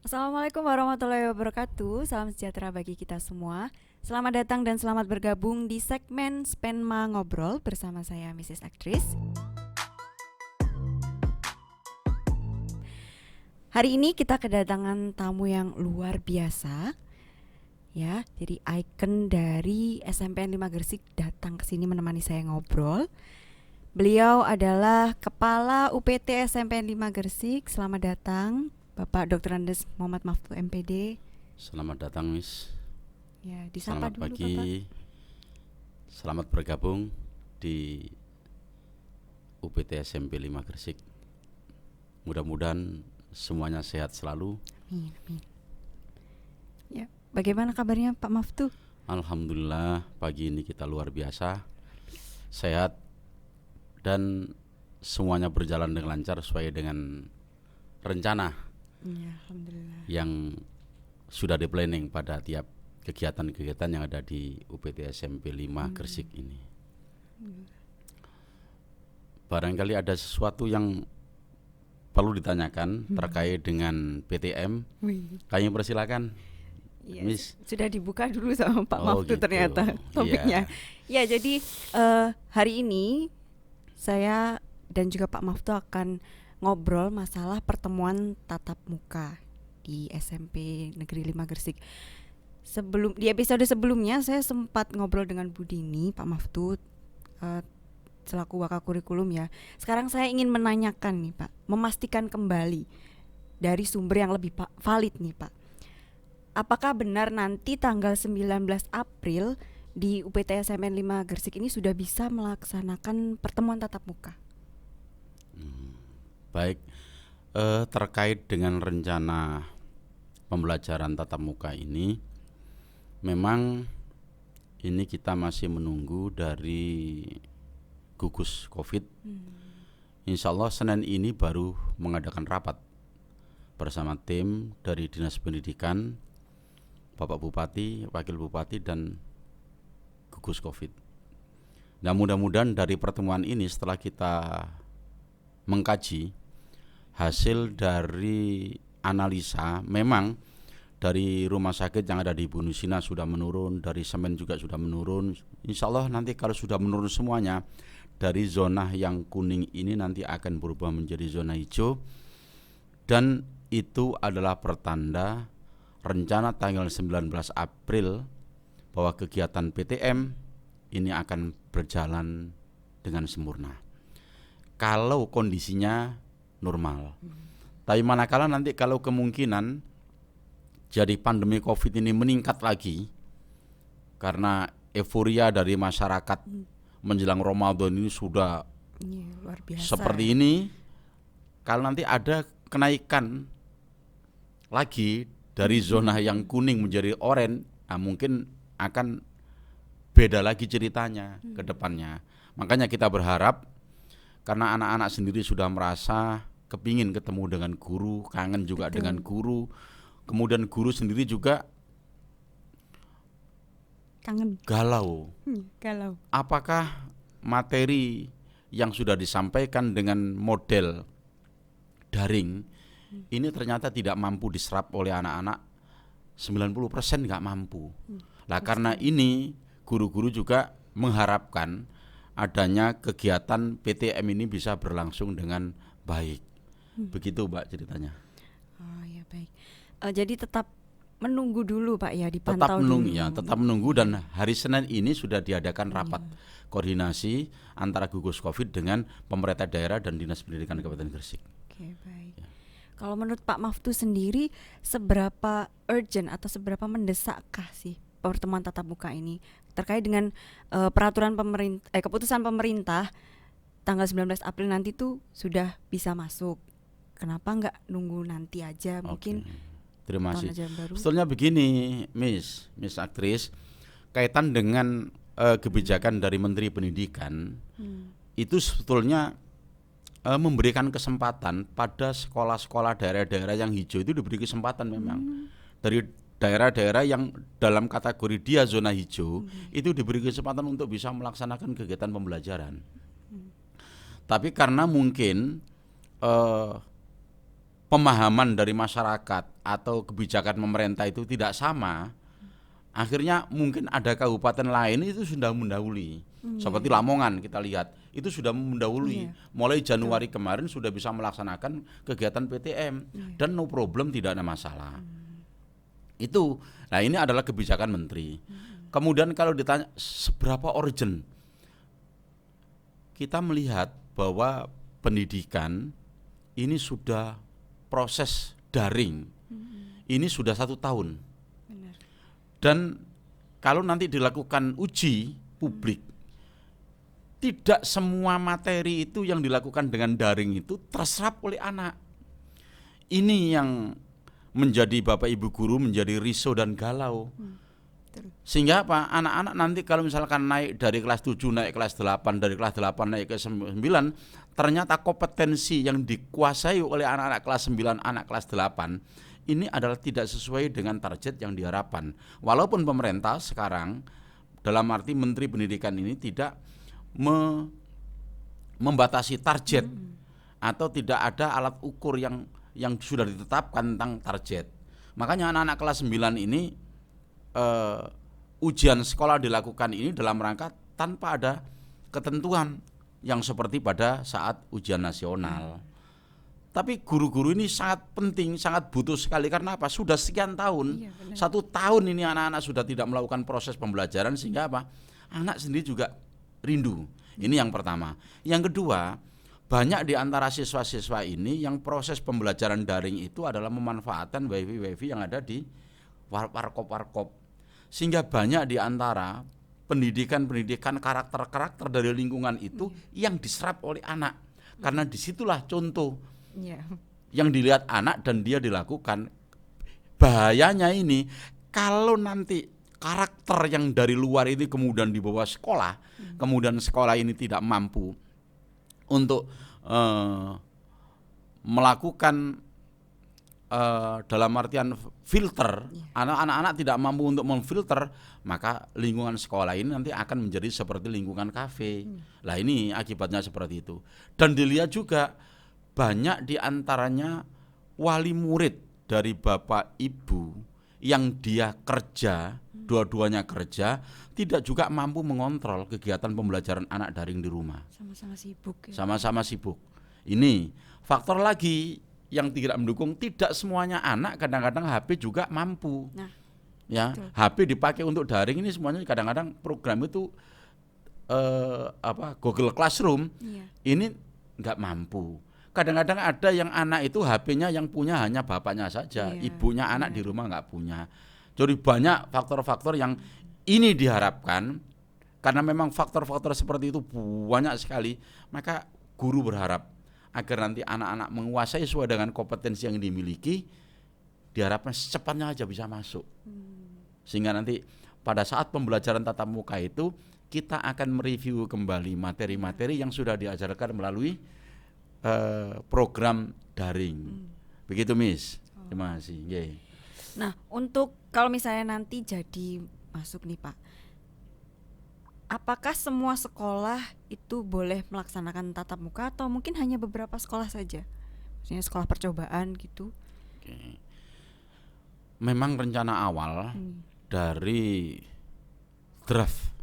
Assalamualaikum warahmatullahi wabarakatuh. Salam sejahtera bagi kita semua. Selamat datang dan selamat bergabung di segmen Spenma Ngobrol bersama saya Mrs. Aktris. Hari ini kita kedatangan tamu yang luar biasa. Ya, jadi ikon dari SMPN 5 Gresik datang ke sini menemani saya ngobrol. Beliau adalah Kepala UPT SMPN 5 Gresik. Selamat datang Bapak Dr. Andes Muhammad Maftu MPD. Selamat datang, Miss. Ya, disapa Selamat dulu pagi. Bapak. Selamat bergabung di UPT SMP 5 Gresik. Mudah-mudahan semuanya sehat selalu. Amin, amin. Ya, bagaimana kabarnya Pak Maftu? Alhamdulillah, pagi ini kita luar biasa, sehat, dan semuanya berjalan dengan lancar sesuai dengan rencana Ya, alhamdulillah. yang sudah di planning pada tiap kegiatan-kegiatan yang ada di UPT SMP 5 Gresik ini. Barangkali ada sesuatu yang perlu ditanyakan terkait dengan PTM. Kami persilakan, Ya, Miss. sudah dibuka dulu sama Pak Oh, Maftu gitu. ternyata topiknya. Ya, jadi hari ini saya dan juga Pak Maftu akan ngobrol masalah pertemuan tatap muka di SMP Negeri 5 Gresik. Di episode sebelumnya saya sempat ngobrol dengan Bu Dini, Pak Maftu selaku Wakakurikulum ya. Sekarang saya ingin menanyakan nih Pak, memastikan kembali dari sumber yang lebih valid nih Pak. Apakah benar nanti tanggal 19 April di UPT SMN 5 Gresik ini sudah bisa melaksanakan pertemuan tatap muka? Baik, terkait dengan rencana pembelajaran tatap muka ini, memang ini kita masih menunggu dari gugus COVID. Insya Allah Senin ini baru mengadakan rapat bersama tim dari Dinas Pendidikan, Bapak Bupati, Wakil Bupati, dan gugus COVID. Nah, mudah-mudahan dari pertemuan ini setelah kita mengkaji hasil dari analisa, memang dari rumah sakit yang ada di Ibu Nusina sudah menurun, dari Semen juga sudah menurun. Insya Allah nanti kalau sudah menurun semuanya, dari zona yang kuning ini nanti akan berubah menjadi zona hijau. Dan itu adalah pertanda rencana tanggal 19 April bahwa kegiatan PTM ini akan berjalan dengan sempurna kalau kondisinya normal. Tapi manakala nanti kalau kemungkinan jadi pandemi COVID ini meningkat lagi karena euforia dari masyarakat menjelang Ramadan ini sudah luar biasa seperti ya. ini, kalau nanti ada kenaikan lagi dari zona yang kuning menjadi oranye, mungkin akan beda lagi ceritanya ke depannya. Makanya kita berharap, karena anak-anak sendiri sudah merasa kepingin ketemu dengan guru, kangen juga dengan guru. Kemudian guru sendiri juga kangen, galau. galau. Apakah materi yang sudah disampaikan dengan model daring ini ternyata tidak mampu diserap oleh anak-anak, 90% nggak mampu. Nah, karena ini guru-guru juga mengharapkan adanya kegiatan PTM ini bisa berlangsung dengan baik. Begitu Mbak ceritanya. Oh ya, baik. Jadi tetap menunggu dulu Pak ya, dipantau Tetap menunggu dulu. ya, tetap menunggu, dan hari Senin ini sudah diadakan rapat koordinasi antara gugus COVID dengan pemerintah daerah dan Dinas Pendidikan Kabupaten Gresik. Oke, baik. Kalau menurut Pak Maftu sendiri, seberapa urgent atau seberapa mendesakkah sih pertemuan tatap muka ini terkait dengan peraturan keputusan pemerintah tanggal 19 April nanti tuh sudah bisa masuk. Kenapa nggak nunggu nanti aja? Mungkin terima tahun kasih. ajaran baru. Sebetulnya begini, Miss Aktris, kaitan dengan kebijakan dari Menteri Pendidikan, itu sebetulnya memberikan kesempatan pada sekolah-sekolah daerah-daerah yang hijau itu diberi kesempatan memang. Dari daerah-daerah yang dalam kategori dia zona hijau itu diberi kesempatan untuk bisa melaksanakan kegiatan pembelajaran. Tapi karena mungkin pemahaman dari masyarakat atau kebijakan pemerintah itu tidak sama, akhirnya mungkin ada kabupaten lain itu sudah mendahului. Seperti Lamongan kita lihat, itu sudah mendahului. Mulai Januari kemarin sudah bisa melaksanakan kegiatan PTM dan no problem, tidak ada masalah. Itu, nah ini adalah kebijakan menteri. Kemudian kalau ditanya seberapa urgent, kita melihat bahwa pendidikan ini sudah proses daring, ini sudah 1 tahun. Benar. Dan kalau nanti dilakukan uji publik, tidak semua materi itu yang dilakukan dengan daring itu terserap oleh anak. Ini yang menjadi Bapak Ibu guru menjadi risau dan galau. Sehingga apa? Anak-anak nanti kalau misalkan naik dari kelas 7 naik kelas 8, dari kelas 8 naik ke 9, ternyata kompetensi yang dikuasai oleh anak-anak kelas 9, anak kelas 8 ini adalah tidak sesuai dengan target yang diharapkan. Walaupun pemerintah sekarang dalam arti Menteri Pendidikan ini tidak membatasi target atau tidak ada alat ukur yang sudah ditetapkan tentang target. Makanya anak-anak kelas 9 ini ujian sekolah dilakukan ini dalam rangka tanpa ada ketentuan yang seperti pada saat ujian nasional. Tapi guru-guru ini sangat penting, sangat butuh sekali. Karena apa? Sudah sekian tahun, 1 tahun ini anak-anak sudah tidak melakukan proses pembelajaran, sehingga apa? Anak sendiri juga rindu. Ini yang pertama. Yang kedua, banyak di antara siswa-siswa ini yang proses pembelajaran daring itu adalah memanfaatkan wifi yang ada di warkop-warkop. Sehingga banyak di antara pendidikan karakter-karakter dari lingkungan itu yang diserap oleh anak. Karena disitulah contoh yang dilihat anak dan dia dilakukan. Bahayanya ini kalau nanti karakter yang dari luar ini kemudian dibawa sekolah, kemudian sekolah ini tidak mampu untuk melakukan dalam artian filter, anak-anak tidak mampu untuk memfilter, maka lingkungan sekolah ini nanti akan menjadi seperti lingkungan kafe. Lah ini akibatnya seperti itu. Dan dilihat juga banyak diantaranya wali murid dari bapak ibu yang dia kerja, dua-duanya kerja, tidak juga mampu mengontrol kegiatan pembelajaran anak daring di rumah. Sama-sama sibuk. Sama-sama sibuk. Ini faktor lagi yang tidak mendukung, tidak semuanya anak kadang-kadang HP juga mampu. Ya, betul. HP dipakai untuk daring ini semuanya kadang-kadang program itu Google Classroom ini nggak mampu. Kadang-kadang ada yang anak itu HP-nya yang punya hanya bapaknya saja, ibunya anak di rumah nggak punya. Jadi banyak faktor-faktor yang ini diharapkan, karena memang faktor-faktor seperti itu banyak sekali, maka guru berharap agar nanti anak-anak menguasai sesuai dengan kompetensi yang dimiliki, diharapkan secepatnya aja bisa masuk. Sehingga nanti pada saat pembelajaran tatap muka itu kita akan mereview kembali materi-materi yang sudah diajarkan melalui program daring. Begitu Miss. Terima kasih. Nah, untuk kalau misalnya nanti jadi masuk nih Pak, apakah semua sekolah itu boleh melaksanakan tatap muka atau mungkin hanya beberapa sekolah saja? Maksudnya sekolah percobaan gitu. Oke. Memang rencana awal dari draft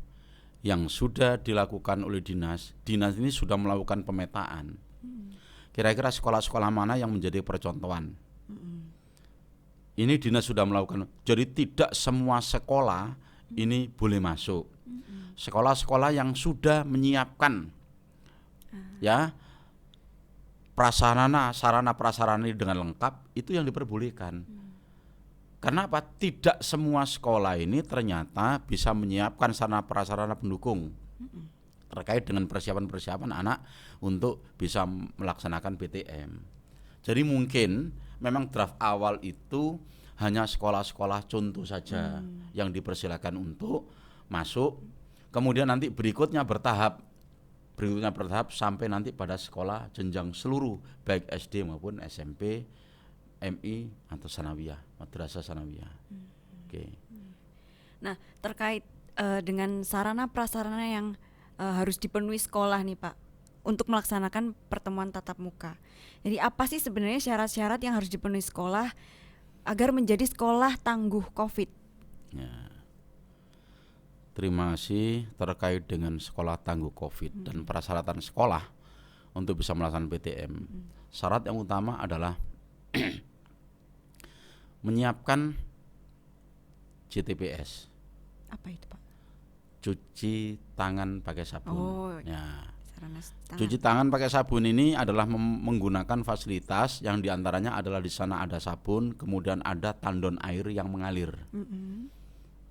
yang sudah dilakukan oleh dinas ini sudah melakukan pemetaan. Kira-kira sekolah-sekolah mana yang menjadi percontohan. Ini dinas sudah melakukan. Jadi tidak semua sekolah ini boleh masuk. Sekolah-sekolah yang sudah menyiapkan ya sarana prasarana dengan lengkap itu yang diperbolehkan. Karena apa? Tidak semua sekolah ini ternyata bisa menyiapkan sarana prasarana pendukung terkait dengan persiapan-persiapan anak untuk bisa melaksanakan PTM. Jadi mungkin memang draft awal itu hanya sekolah-sekolah contoh saja yang dipersilakan untuk masuk. Kemudian nanti berikutnya bertahap sampai nanti pada sekolah jenjang seluruh, baik SD maupun SMP, MI atau sanawiyah, madrasah sanawiyah. Oke. Nah, terkait dengan sarana prasarana yang harus dipenuhi sekolah nih Pak, untuk melaksanakan pertemuan tatap muka. Jadi apa sih sebenarnya syarat-syarat yang harus dipenuhi sekolah agar menjadi sekolah tangguh COVID? Ya. Terima kasih. Terkait dengan sekolah tangguh COVID dan persyaratan sekolah untuk bisa melaksanakan PTM. Syarat yang utama adalah menyiapkan JTPS. Apa itu, Pak? Cuci tangan pakai sabun. Oh, ya. sarana tangan. Cuci tangan pakai sabun ini adalah menggunakan fasilitas yang diantaranya adalah di sana ada sabun, kemudian ada tandon air yang mengalir.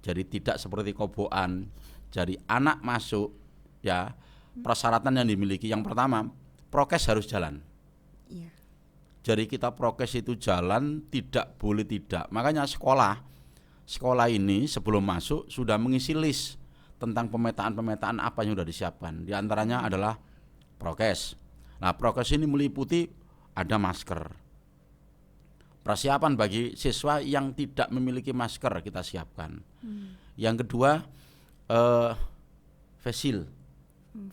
Jadi tidak seperti kobokan. Jadi anak masuk, ya persyaratan yang dimiliki yang pertama prokes harus jalan. Iya. Jadi kita prokes itu jalan, tidak boleh tidak. Makanya sekolah ini sebelum masuk sudah mengisi list tentang pemetaan apa yang sudah disiapkan. Di antaranya adalah prokes. Nah, prokes ini meliputi ada masker. Persiapan bagi siswa yang tidak memiliki masker kita siapkan. Yang kedua, face shield.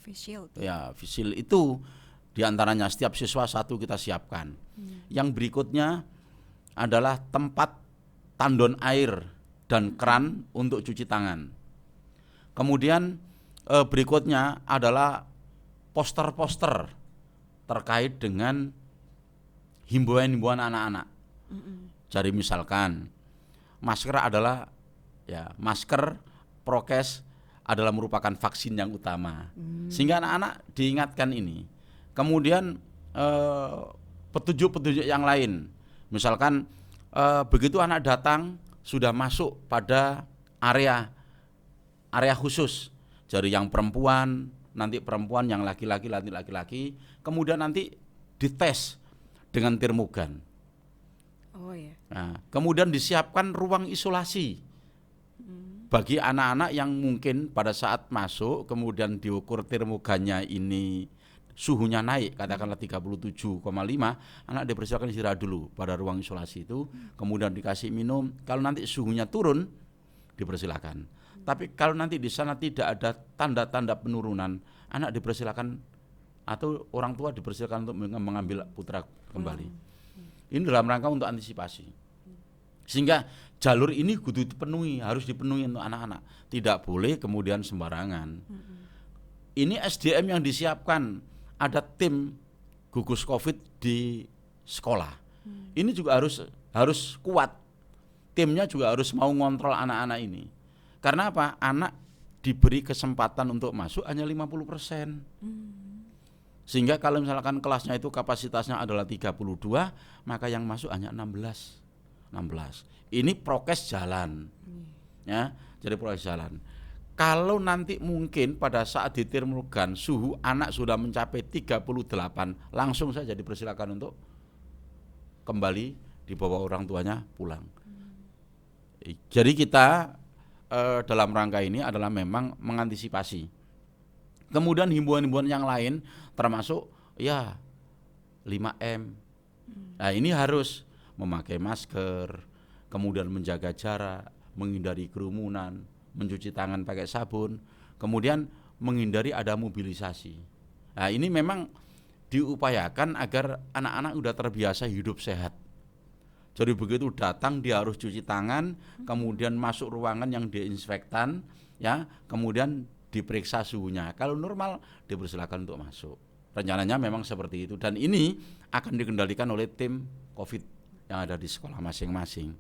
Face shield. Ya, face shield itu di antaranya setiap siswa satu kita siapkan. Yang berikutnya adalah tempat tandon air dan keran untuk cuci tangan. Kemudian berikutnya adalah poster-poster terkait dengan himbauan-himbauan anak-anak. Jadi misalkan masker adalah masker prokes adalah merupakan vaksin yang utama. Sehingga anak-anak diingatkan ini. Kemudian petunjuk-petunjuk yang lain. Misalkan begitu anak datang sudah masuk pada area khusus. Jadi yang perempuan, nanti perempuan, yang laki-laki, kemudian nanti dites dengan termogan. Oh ya. Nah, kemudian disiapkan ruang isolasi bagi anak-anak yang mungkin pada saat masuk kemudian diukur termogannya ini suhunya naik, katakanlah 37,5, anak dipersilakan istirahat dulu pada ruang isolasi itu, kemudian dikasih minum. Kalau nanti suhunya turun, dipersilakan. Tapi kalau nanti di sana tidak ada tanda-tanda penurunan, anak dipersilakan atau orang tua dipersilakan untuk mengambil putra kembali. Ini dalam rangka untuk antisipasi. Sehingga jalur ini kudu dipenuhi, harus dipenuhi untuk anak-anak. Tidak boleh kemudian sembarangan. Ini SDM yang disiapkan, ada tim gugus COVID di sekolah. Ini juga harus kuat. Timnya juga harus mau ngontrol anak-anak ini. Karena apa? Anak diberi kesempatan untuk masuk hanya 50%. Sehingga kalau misalkan kelasnya itu kapasitasnya adalah 32, maka yang masuk hanya 16. Ini prokes jalan. Ya, jadi prokes jalan. Kalau nanti mungkin pada saat ditermogan suhu anak sudah mencapai 38, langsung saja dipersilakan untuk kembali dibawa orang tuanya pulang. Jadi kita dalam rangka ini adalah memang mengantisipasi. Kemudian himbauan-himbauan yang lain termasuk 5M. Nah, ini harus memakai masker, kemudian menjaga jarak, menghindari kerumunan, mencuci tangan pakai sabun, kemudian menghindari ada mobilisasi. Nah, ini memang diupayakan agar anak-anak sudah terbiasa hidup sehat. Jadi begitu datang dia harus cuci tangan, kemudian masuk ruangan yang diinspektan, kemudian diperiksa suhunya. Kalau normal dipersilakan untuk masuk. Rencananya memang seperti itu, dan ini akan dikendalikan oleh tim COVID yang ada di sekolah masing-masing.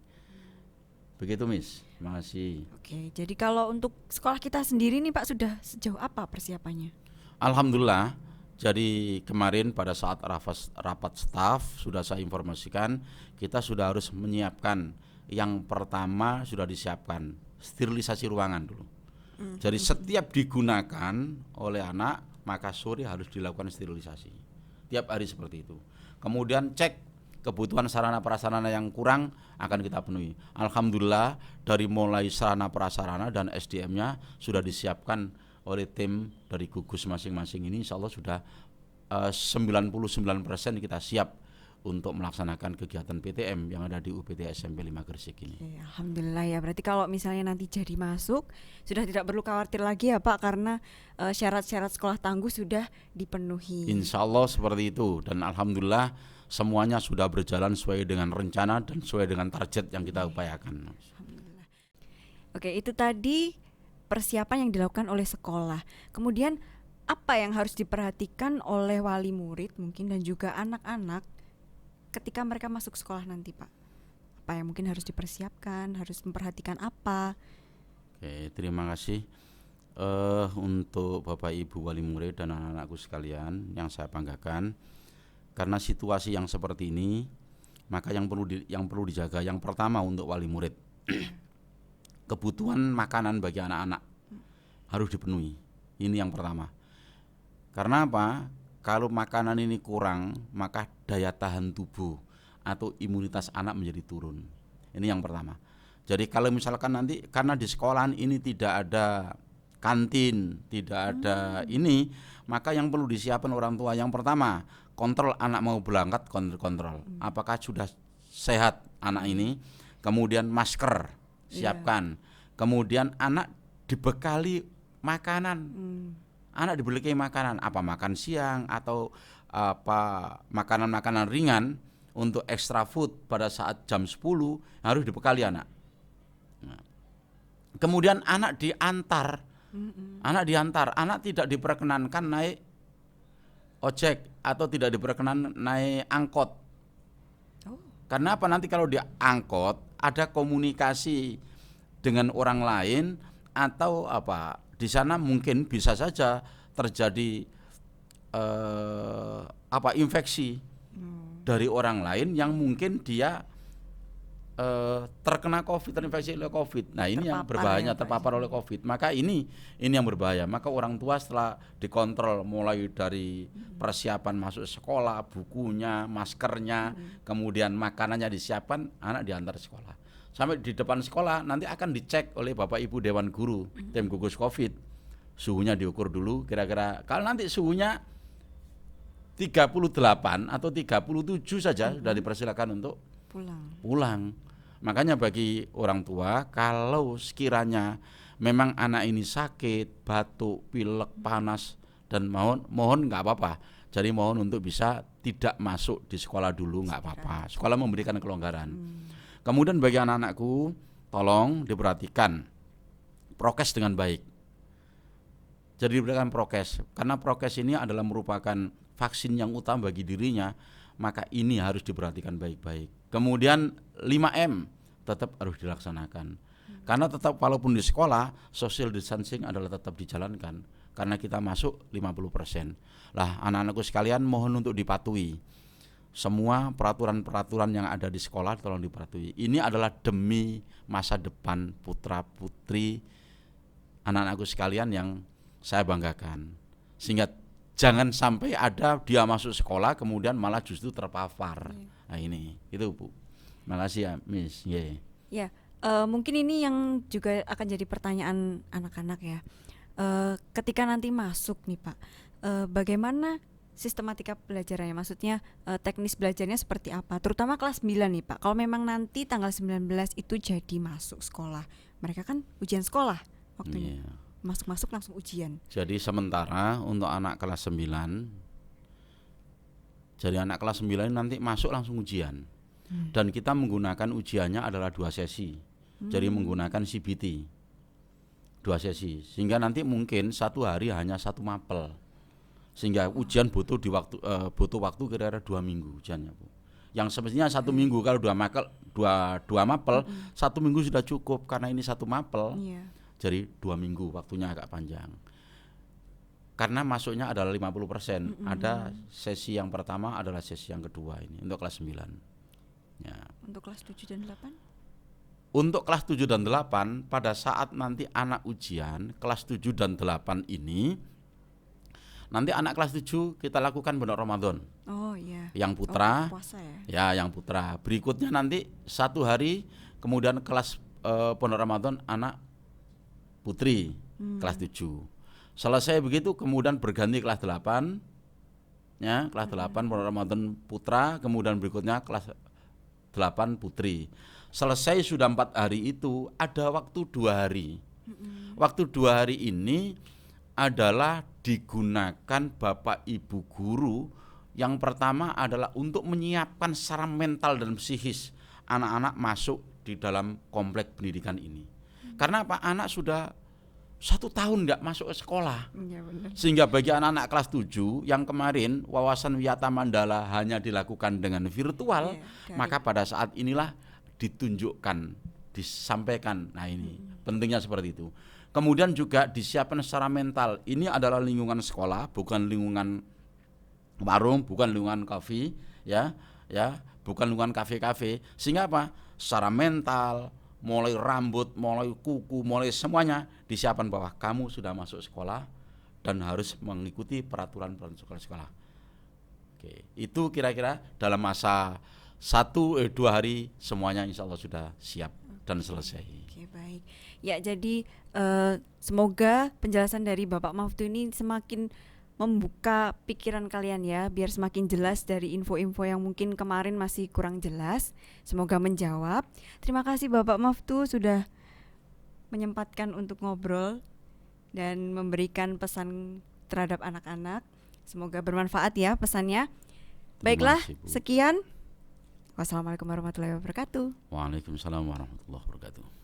Begitu, Miss. Terima kasih. Oke, jadi kalau untuk sekolah kita sendiri nih Pak, sudah sejauh apa persiapannya? Alhamdulillah. Jadi kemarin pada saat rapat staf sudah saya informasikan, kita sudah harus menyiapkan. Yang pertama sudah disiapkan sterilisasi ruangan dulu. Jadi setiap digunakan oleh anak, maka sore harus dilakukan sterilisasi. Tiap hari seperti itu. Kemudian cek kebutuhan sarana prasarana yang kurang akan kita penuhi. Alhamdulillah dari mulai sarana prasarana dan SDM-nya sudah disiapkan oleh tim dari gugus masing-masing ini, insya Allah sudah 99% kita siap untuk melaksanakan kegiatan PTM yang ada di UPT SMP 5 Gresik ini. Oke, alhamdulillah ya. Berarti kalau misalnya nanti jadi masuk, sudah tidak perlu khawatir lagi ya Pak, karena syarat-syarat sekolah tangguh sudah dipenuhi. Insya Allah seperti itu, dan alhamdulillah semuanya sudah berjalan sesuai dengan rencana dan sesuai dengan target yang kita upayakan. Alhamdulillah. Oke, itu tadi persiapan yang dilakukan oleh sekolah. Kemudian apa yang harus diperhatikan oleh wali murid mungkin dan juga anak-anak ketika mereka masuk sekolah nanti, Pak? Apa yang mungkin harus dipersiapkan, harus memperhatikan apa? Oke, terima kasih untuk Bapak Ibu wali murid dan anak-anakku sekalian yang saya banggakan. Karena situasi yang seperti ini, maka yang perlu dijaga yang pertama untuk wali murid, kebutuhan makanan bagi anak-anak harus dipenuhi. Ini yang pertama. Karena apa? Kalau makanan ini kurang, maka daya tahan tubuh atau imunitas anak menjadi turun. Ini yang pertama. Jadi kalau misalkan nanti karena di sekolahan ini tidak ada kantin, tidak ada ini, maka yang perlu disiapkan orang tua yang pertama, kontrol anak mau berangkat, kontrol. Apakah sudah sehat anak ini? Kemudian masker siapkan. Kemudian anak dibekali makanan. Anak dibeli makanan, apa makan siang atau apa makanan-makanan ringan untuk extra food pada saat jam 10 harus dibekali anak. Nah. Kemudian anak diantar, anak tidak diperkenankan naik ojek atau tidak diperkenan naik angkot. Karena apa? Nanti kalau diangkot ada komunikasi dengan orang lain atau apa? Di sana mungkin bisa saja terjadi infeksi dari orang lain yang mungkin dia terkena COVID, terinfeksi oleh COVID. Nah ini yang berbahaya, terpapar oleh COVID. Maka ini yang berbahaya. Maka orang tua setelah dikontrol mulai dari persiapan masuk sekolah, bukunya, maskernya, kemudian makanannya disiapkan, anak diantar sekolah. Sampai di depan sekolah nanti akan dicek oleh Bapak Ibu Dewan Guru, tim gugus COVID. Suhunya diukur dulu kira-kira. Kalau nanti suhunya 38 atau 37 saja sudah dipersilakan untuk pulang. Makanya bagi orang tua, kalau sekiranya memang anak ini sakit, batuk, pilek, panas, dan mohon nggak apa-apa. Jadi mohon untuk bisa tidak masuk di sekolah dulu, nggak apa-apa. Sekolah memberikan kelonggaran. Kemudian bagi anak-anakku, tolong diperhatikan prokes dengan baik. Jadi diberikan prokes, karena prokes ini adalah merupakan vaksin yang utama bagi dirinya, maka ini harus diperhatikan baik-baik. Kemudian 5M tetap harus dilaksanakan. Karena tetap walaupun di sekolah, social distancing adalah tetap dijalankan. Karena kita masuk 50%. Lah anak-anakku sekalian mohon untuk dipatuhi. Semua peraturan-peraturan yang ada di sekolah tolong dipatuhi. Ini adalah demi masa depan putra-putri anak-anakku sekalian yang saya banggakan. Sehingga jangan sampai ada dia masuk sekolah kemudian malah justru terpapar. Nah ini, itu Bu. Makasih ya Miss. Ya, mungkin ini yang juga akan jadi pertanyaan anak-anak ya. Ketika nanti masuk nih Pak, bagaimana sistematika belajarnya, maksudnya teknis belajarnya seperti apa, terutama kelas 9 nih Pak. Kalau memang nanti tanggal 19 itu jadi masuk sekolah, mereka kan ujian sekolah waktunya, masuk langsung ujian. Jadi sementara untuk anak kelas 9, jadi anak kelas 9 nanti masuk langsung ujian, dan kita menggunakan ujiannya adalah 2 sesi, jadi menggunakan CBT 2 sesi, sehingga nanti mungkin satu hari hanya 1 mapel. Sehingga ujian butuh waktu kira-kira 2 minggu ujiannya Bu. Yang semestinya 1 minggu, kalau 2 mapel 1 minggu sudah cukup, karena ini 1 mapel. Jadi 2 minggu waktunya agak panjang. Karena masuknya adalah 50%. Ada sesi yang pertama, adalah sesi yang kedua ini untuk kelas 9. Ya. Untuk kelas 7 dan 8? Untuk kelas 7 dan 8 pada saat nanti anak ujian kelas 7 dan 8 ini, nanti anak kelas 7 kita lakukan pondok Ramadan. Oh iya. Yang putra. Puasa ya? Ya, yang putra. Berikutnya nanti 1 hari kemudian kelas pondok Ramadan anak putri kelas 7. Selesai begitu kemudian berganti kelas 8 ya, kelas 8 Ramadan putra, kemudian berikutnya kelas 8 putri. Selesai sudah 4 hari itu, ada waktu 2 hari. Waktu 2 hari ini adalah digunakan Bapak Ibu guru. Yang pertama adalah untuk menyiapkan secara mental dan psikis anak-anak masuk di dalam komplek pendidikan ini. Karena apa? Anak sudah 1 tahun nggak masuk ke sekolah. Ya, benar. Sehingga bagi anak-anak kelas 7 yang kemarin wawasan Wiyata Mandala hanya dilakukan dengan virtual, maka pada saat inilah ditunjukkan, disampaikan. Nah ini pentingnya seperti itu. Kemudian juga disiapkan secara mental. Ini adalah lingkungan sekolah, bukan lingkungan warung, bukan lingkungan kafe, ya, bukan lingkungan kafe-kafe. Sehingga apa? Secara mental, mulai rambut, mulai kuku, mulai semuanya disiapkan bahwa kamu sudah masuk sekolah dan harus mengikuti peraturan sekolah. Oke, itu kira-kira dalam masa 2 hari semuanya insya Allah sudah siap dan selesai. Oke, baik. Ya, jadi semoga penjelasan dari Bapak Maftu ini semakin membuka pikiran kalian ya, biar semakin jelas dari info-info yang mungkin kemarin masih kurang jelas. Semoga menjawab. Terima kasih Bapak Maftu sudah menyempatkan untuk ngobrol dan memberikan pesan terhadap anak-anak. Semoga bermanfaat ya pesannya. Baiklah, sekian. Wassalamualaikum warahmatullahi wabarakatuh. Waalaikumsalam warahmatullahi wabarakatuh.